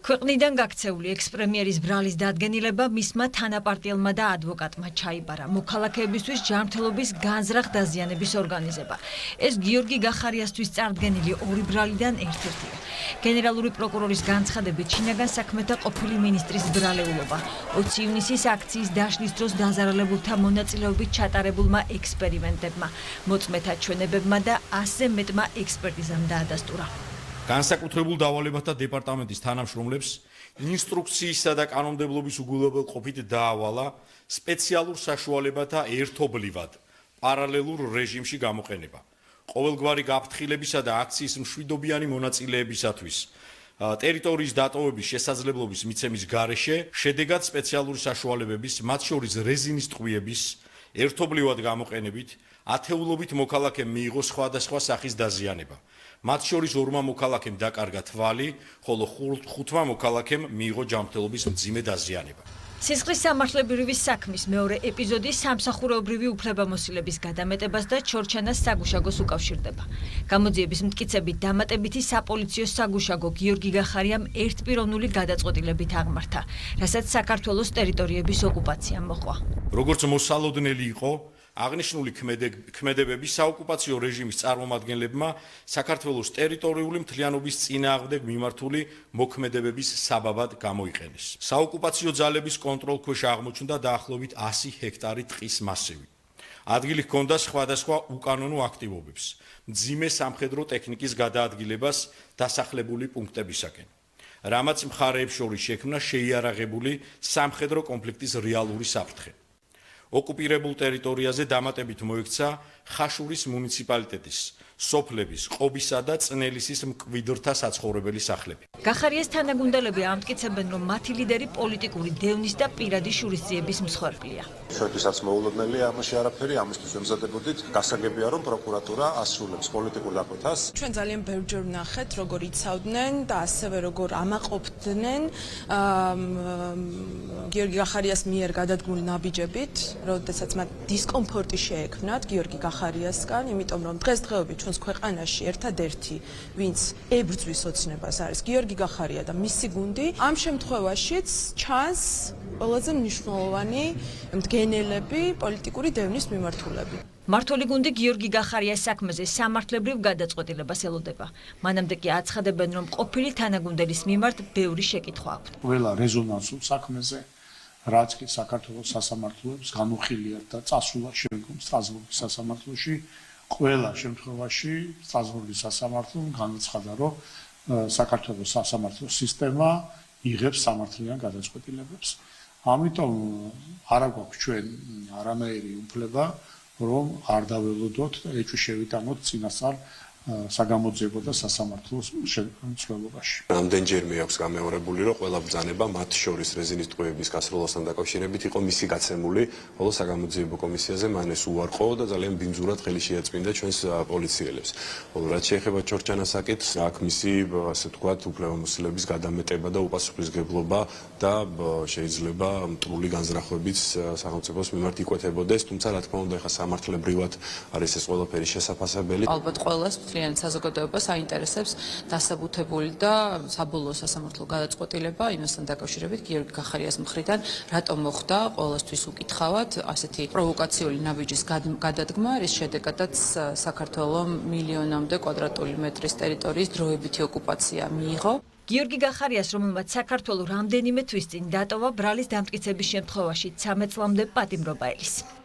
ქვეყნიდან გაქცეული ექს-პრემიერის ბრალის დადგენილება მისმა თანაპარტიელმა და ადვოკატმა ჩაიბარა. მოქალაქეებისთვის ჯანმრთელობის განზრახ დაზიანების ორგანიზება. ეს გიორგი გახარიასთვის წარდგენილი ორი ბრალიდან ერთ-ერთია. გენერალური პროკურორის განცხადებით, შინაგან საქმეთა ყოფილი მინისტრის ბრალეულობა 20 ივნისის აქციის დაშლის დროს დაზარალებულთა მონაწილეობით ჩატარებულმა ექსპერიმენტებმა, მოწმეთა ჩვენებებმა და 100-ზე მეტმა ექსპერტიზამ დაადასტურა. განსაკუთრებულ დავალებათა დეპარტამენტის თანამშრომლებს ინსტრუქციისა და კანონმდებლობის უგულებელყოფით დაავალა სპეციალურ საშუალებათა ერთობლივად პარალელურ რეჟიმში გამოყენება. ყოველგვარი გაფრთხილებისა და აქციის მშვიდობიანი მონაწილეებისათვის ტერიტორიის დატოვების შესაძლებლობის მიცემის გარეშე შედეგად სპეციალური საშუალებების, მათ შორის რეზინის ტყვიების ერთობლივად გამოყენებით ათეულობით მოქალაქემ მიიღო სხვადასხვა სახის დაზიანება. მათ შორის ორმა მოქალაქემ დაკარგა თვალი, ხოლო ხუთმა მოქალაქემ მიიღო ჯანმრთელობის მძიმე დაზიანება. სისხლის სამართლებრივი საქმის მეორე ეპიზოდი სამსახურეობრივი უფლებამოსილების გადამეტებას და ჩორჩანას საგუშაგოს უკავშირდება. გამოძიების მტკიცებით დამატებითი საპოლიციო საგუშაგო გიორგი გახარიამ ერთპიროვნული გადაწყვეტილებით აღმართა, რასაც საქართველოს ტერიტორიების ოკუპაციამ მოყვა. როგორც მოსალოდნელი იყო, აღნიშნული ქმედებები საოკუპაციო რეჟიმის წარმომადგენლებმა საქართველოს ტერიტორიული მთლიანობის წინააღმდეგ მიმართული მოქმედებების საბაბად გამოიყენეს. საოკუპაციო ძალების კონტროლქვეშ აღმოჩნდა დაახლოებით 100 ჰექტარი ტყის მასივი. ადგილი ჰქონდა სხვადასხვა უკანონო აქტივობებს, მძიმე სამხედრო ტექნიკის გადაადგილებას დასახლებული პუნქტებისაკენ, რამაც მხარეებს შორის შექმნა შეიარაღებული სამხედრო კონფლიქტის რეალური საფრთხე. ოკუპირებულ ტერიტორიაზე დამატებით მოექცა ხაშურის მუნიციპალიტეტის, სოფლების, ყობისა და წნელისის მკვიდრთა საცხოვრებელი სახლები. გახარიას თანაგუნდელები ამტკიცებენ, რომ მათი ლიდერი პოლიტიკური დევნის და პირადი შურისძიების მსხვერპლია. ჩვენთვისაც მოულოდნელია ამაში არაფერი, ამისთვის ვემზადებოდით. გასაგებია, რომ პროკურატურა ასრულებს პოლიტიკურ დაკვეთას. ჩვენ ძალიან ბევრჯერ ვნახეთ, როგორ იცავდნენ და ასევე როგორ ამაყობდნენ გიორგი გახარიას მიერ გადადგმული ნაბიჯებით, როდესაც მათ დისკომფორტი შეექმნათ გიორგი გახარიასგან, იმიტომ რომ დღესდღეობით ჩვენს ქვეყანაში ერთადერთი, ვინც ებრძვის ოცნებას არის გიორგი გახარია და მისი გუნდი. ამ შემთხვევაშიც ჩანს ყველაზე მნიშვნელოვანი მდგენელები პოლიტიკური დევნის მიმართულები. მმართველი გუნდი გიორგი გახარიას საქმეზე სამართლებრივ გადაწყვეტილებას ელოდება. მანამდე კი აცხადებენ, რომ ყოფილი თანაგუნდელის მიმართ ბევრი შეკითხვა აქვთ. ყველა რეზონანსულ საქმეზე, რაც კი საქართველოს სასამართლოებს განუხილიათ და წასულა შემდგომ სტრასბურგის სასამართლოში, ყველა შემთხვევაში სტრასბურგის სასამართლომ განაცხადა, რომ საქართველოს სასამართლო სისტემა იღებს სამართლიან გადაწყვეტილებებს. ამიტომ არ აქვს ჩვენ არანაირი უფლება, რომ არ დაველოდოთ, ეჭვი შევიტანოთ წინასწარ საგამოძიებო და სასამართლოს შემცველობაში. რამდენჯერმე აქვს გამეორებული, რომ ყველა ბრძანება, მათ შორის რეზინის ტყვეების გასროლასთან დაკავშირებით იყო მისი გაცემული, ხოლო საგამოძიებო კომისიაზე მან ეს უარყო და ძალიან ბინძურად ხელი შეაწმინდა ჩვენს პოლიციელებს. ხოლო რაც შეეხება ჩორჩანას საკითხს, აქ მისი, ასე ვთქვათ, უფლებამოსილების გადამეტება და უპასუხისმგებლობა და შეიძლება მტრული განზრახვებიც სახელმწიფოს მიმართ იკვეთებოდეს, თუმცა რა თქმა უნდა, ეხლა სამართლებრივად არის ეს ყველაფერი შესაფასებელი. ალბათ ყველას მთლიან საზოგადოებას აინტერესებს დასაბუთებული და საბოლოო სასამართლო გადაწყვეტილება იმასთან დაკავშირებით გიორგი გახარიას მხრიდან რატომ მოხდა ყოველთვის უკითხავად ასეთი პროვოკაციული ნაბიჯის გადადგმა, რის შედეგადაც საქართველოს მილიონამდე კვადრატული მეტრის ტერიტორიის დროებითი ოკუპაცია მიიღო. გიორგი გახარიას, რომელმაც საქართველოს რამდენიმე თვის წინ დატოვა ბრალის დამტკიცების შემთხვევაში 13 წლამდე პატიმრობა ელის.